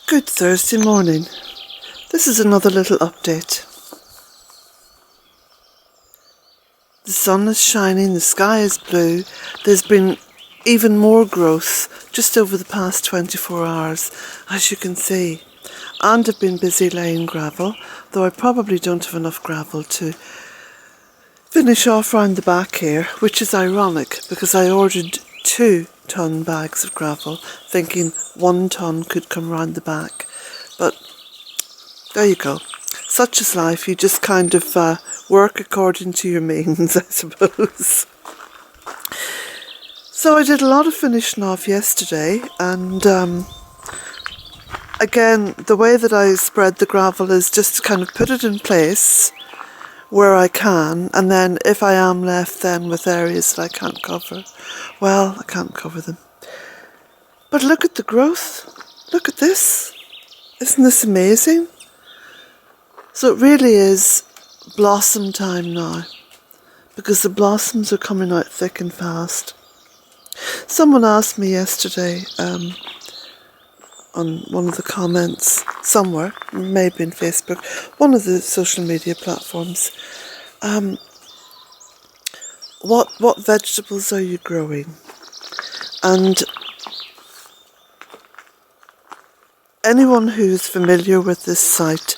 Good Thursday morning. This is another little update. The sun is shining, the sky is blue. There's been even more growth just over the past 24 hours, as you can see. And I've been busy laying gravel, though I probably don't have enough gravel to finish off round the back here, which is ironic because I ordered 2-ton bags of gravel, thinking 1 ton could come round the back. But there you go. Such is life. You just kind of work according to your means, I suppose. So I did a lot of finishing off yesterday, and again, the way that I spread the gravel is just to kind of put it in place where I can, and then if I am left then with areas that I can't cover, well, I can't cover them. But look at the growth. Look at this. Isn't this amazing? So it really is blossom time now, because the blossoms are coming out thick and fast. Someone asked me yesterday on one of the comments somewhere, maybe in Facebook, one of the social media platforms, what vegetables are you growing? And anyone who's familiar with this site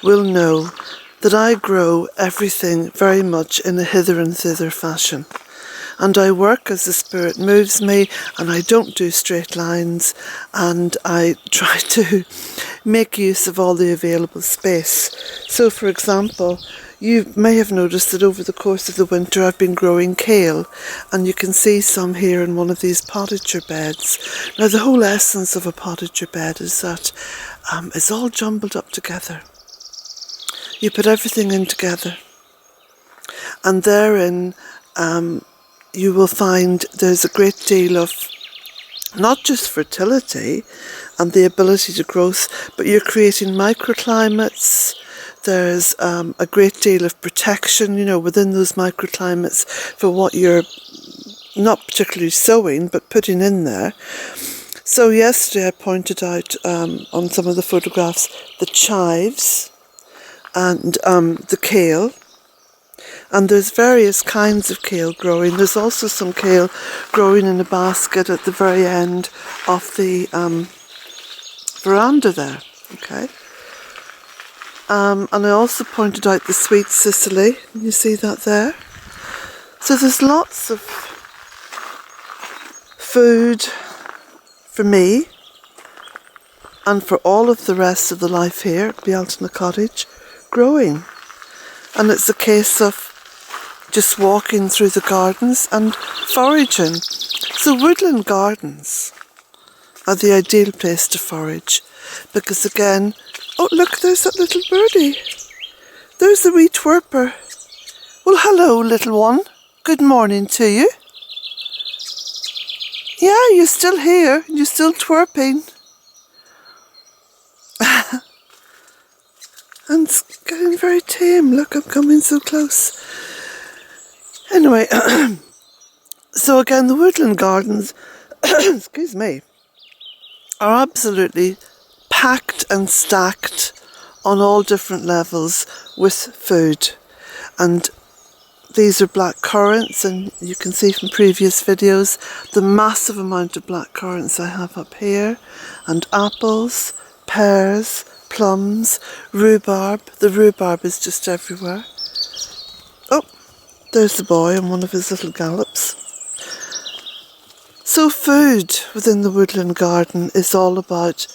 will know that I grow everything very much in a hither and thither fashion. And I work as the spirit moves me, and I don't do straight lines, and I try to make use of all the available space. So for example, you may have noticed that over the course of the winter I've been growing kale, and you can see some here in one of these potager beds. Now the whole essence of a potager bed is that it's all jumbled up together. You put everything in together, and therein you will find there's a great deal of not just fertility and the ability to growth, but you're creating microclimates. There's a great deal of protection, within those microclimates for what you're not particularly sowing, but putting in there. So yesterday I pointed out on some of the photographs the chives and the kale. And there's various kinds of kale growing. There's also some kale growing in a basket at the very end of the veranda there. Okay. And I also pointed out the sweet Sicily. You see that there? So there's lots of food for me and for all of the rest of the life here at Bealtaine Cottage growing. And it's a case of just walking through the gardens and foraging. So woodland gardens are the ideal place to forage, because again, oh look, there's that little birdie. There's the wee twerper. Well, hello little one. Good morning to you. Yeah, you're still here. You're still twerping. And it's getting very tame. Look, I'm coming so close. Anyway, so again, the woodland gardens, excuse me, are absolutely packed and stacked on all different levels with food. And these are black currants, and you can see from previous videos the massive amount of black currants I have up here, and apples, pears, plums, rhubarb. The rhubarb is just everywhere. Oh, there's the boy on one of his little gallops. So food within the woodland garden is all about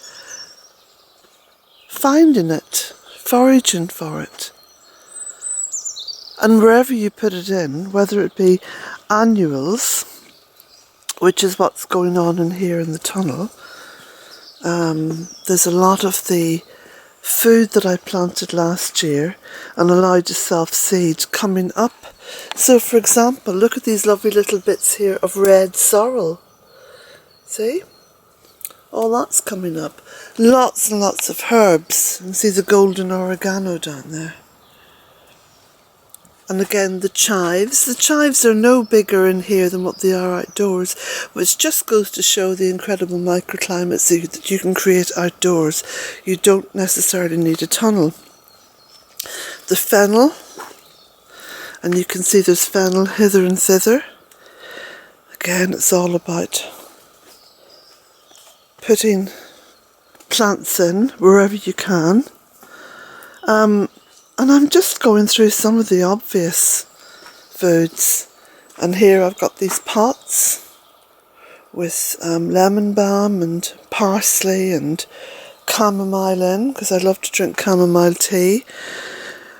finding it, foraging for it. And wherever you put it in, whether it be annuals, which is what's going on in here in the tunnel, there's a lot of the food that I planted last year and allowed to self-seed coming up. So for example, look at these lovely little bits here of red sorrel. See? All that's coming up. Lots and lots of herbs. You can see the golden oregano down there. And again, the chives. The chives are no bigger in here than what they are outdoors, which just goes to show the incredible microclimates that you can create outdoors. You don't necessarily need a tunnel. The fennel, and you can see there's fennel hither and thither. Again, it's all about putting plants in wherever you can. And I'm just going through some of the obvious foods. And here I've got these pots with lemon balm and parsley and chamomile in, because I love to drink chamomile tea.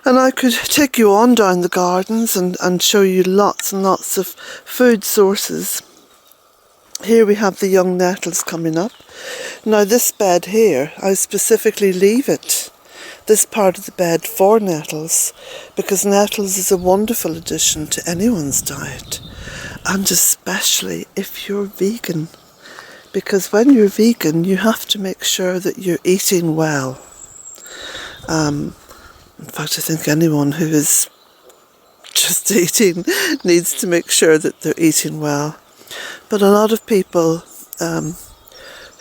And I could take you on down the gardens and show you lots and lots of food sources. Here we have the young nettles coming up. Now this bed here, I specifically leave it, this part of the bed, for nettles, because nettles is a wonderful addition to anyone's diet, and especially if you're vegan, because when you're vegan you have to make sure that you're eating well. In fact, I think anyone who is just eating needs to make sure that they're eating well. But a lot of people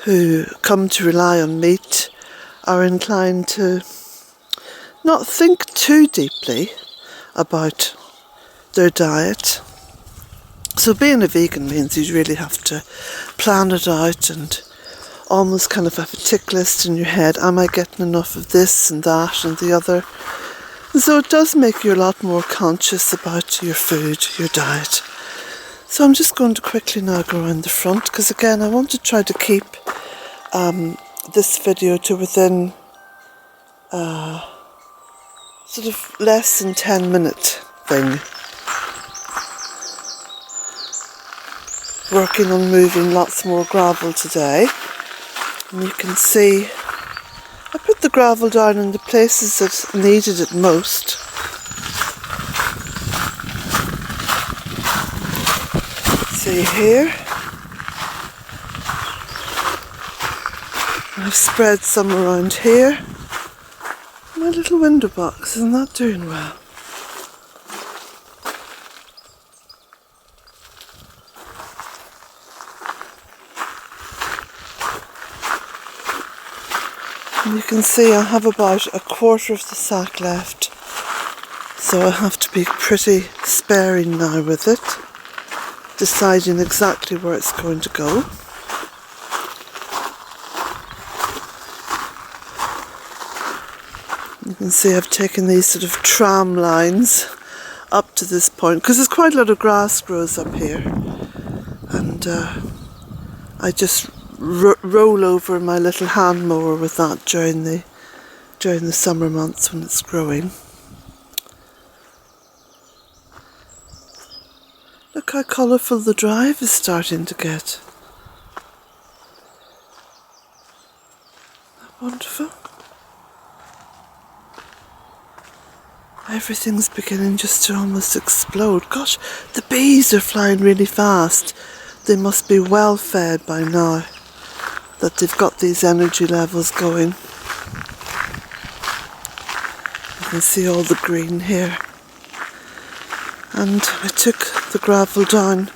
who come to rely on meat are inclined to not think too deeply about their diet. So being a vegan means you really have to plan it out and almost kind of have a tick list in your head. Am I getting enough of this and that and the other? And so it does make you a lot more conscious about your food, your diet. So I'm just going to quickly now go around the front, because again I want to try to keep this video to within sort of less than 10-minute thing. Working on moving lots more gravel today. And you can see I put the gravel down in the places that needed it most. See here, I've spread some around here. My little window box is not doing well. And you can see I have about a quarter of the sack left, so I have to be pretty sparing now with it, deciding exactly where it's going to go. You can see I've taken these sort of tram lines up to this point, because there's quite a lot of grass grows up here, and I just roll over my little hand mower with that during the summer months when it's growing. Look how colourful the drive is starting to get. Isn't that wonderful? Everything's beginning just to almost explode. Gosh, the bees are flying really fast. They must be well fed by now, that they've got these energy levels going. You can see all the green here. And I took the gravel down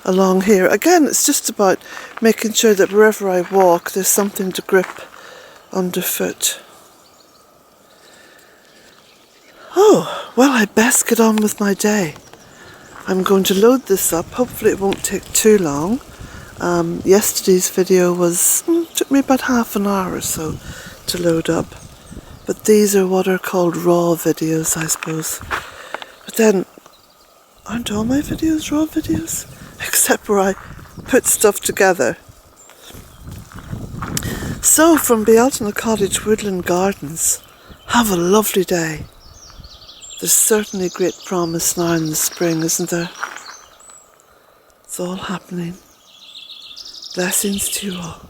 along here. Again, it's just about making sure that wherever I walk there's something to grip underfoot. Oh, well, I best get on with my day. I'm going to load this up. Hopefully it won't take too long. Yesterday's video took me about half an hour or so to load up. But these are what are called raw videos, I suppose. But then, aren't all my videos raw videos? Except where I put stuff together. So, from Bealtaine Cottage Woodland Gardens, have a lovely day. There's certainly great promise now in the spring, isn't there? It's all happening. Blessings to you all.